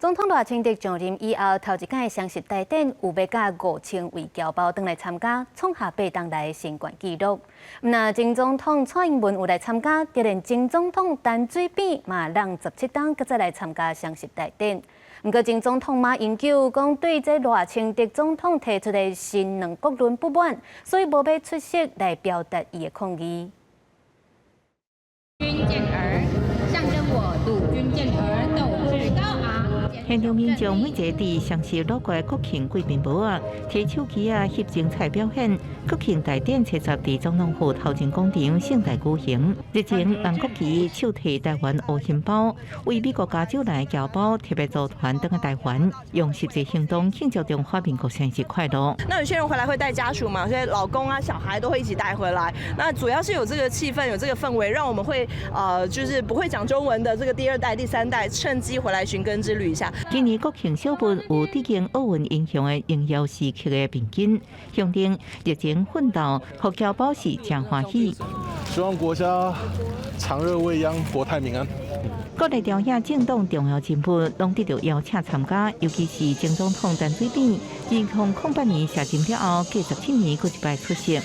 总统赖清德上任以后，头一届双十大典有要甲5000位侨胞登来参加，创下8年来的新冠纪录。那前总统蔡英文有来参加，就连前总统陈水扁嘛让17天搁再来参加双十大典。不过前总统马英九讲对这赖清德总统提出的新两国论不满，所以无要出席来表达伊的抗议。军健儿象征我陆军健儿斗志高昂。现场民众每一个伫双十路过国庆贵宾帽啊，摕手机啊翕精彩表现。国庆大典7十伫总统府头前广场盛大举行。日前，蓝国旗手提台湾乌心包，为美国加州来的侨胞特别组团登台湾，用实际行动庆祝中华民国生日快乐。那有些人回来会带家属嘛，所以老公啊、小孩都会一起带回来。那主要是有这个气氛，有这个氛围，让我们会就是不会讲中文的这个第2代、第3代，趁机回来寻根之旅一下。今年国庆小物有致敬奥运英雄的荣耀时刻的面巾，象征热情奋斗，互侨胞是真欢喜。希望国家长热未央，国泰民安。各类朝野政党重要人物拢得到邀请参加，尤其是前总统陈水扁，2008年卸任了后，继17年佫一摆出席。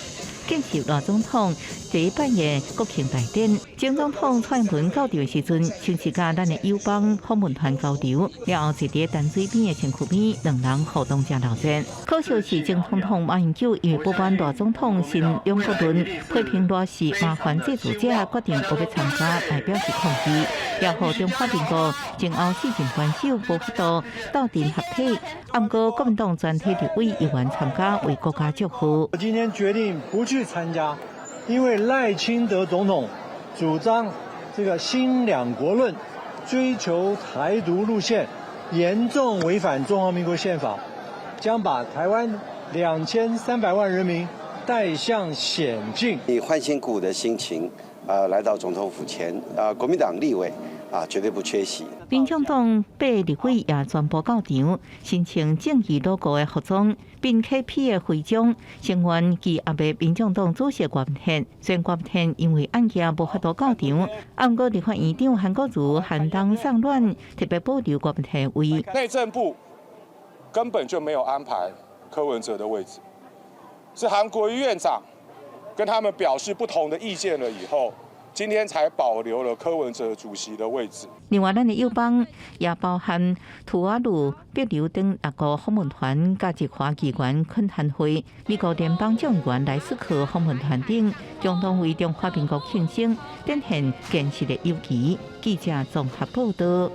见习赖总统第1摆的国庆大典，前总统蔡英文到场的时阵，先是甲咱的友邦访问团交流，了后是伫陈水扁的身躯边，两人互动真热烈。可惜是前总统马英九因为不满赖总统新两国论，批评赖是麻烦制度者，决定无要参加，来表示抗议。也互中华民国前后4任元首无法度斗阵合体，不过国民党全体立委议员参加为国家祝福。我今天决定不去参加，因为赖清德总统主张这个新两国论，追求台独路线，严重违反中华民国宪法，将把台湾2300万人民带向险境。以欢欣鼓舞的心情，来到总统府前，国民党立委绝对不缺席。民众党8立委也全部到场，身穿正义 logo 的服装，并开批的徽章，成员及阿伯民众党主席郭文宪，虽然郭文宪因为案件无法度到场，不过立法院长韩国瑜寒冬丧卵，特别保留郭文宪位。内政部根本就没有安排柯文哲的位置，是韩国瑜院长跟他们表示不同的意见了以后，今天才保留了柯文哲主席的位置。另外，咱的友邦也包含图瓦卢、帛琉等6个访问团、加日华议员恳谈会、美国联邦众议员莱斯克访问团等，共同为中华民国庆生，展现坚实的友谊。记者综合报道。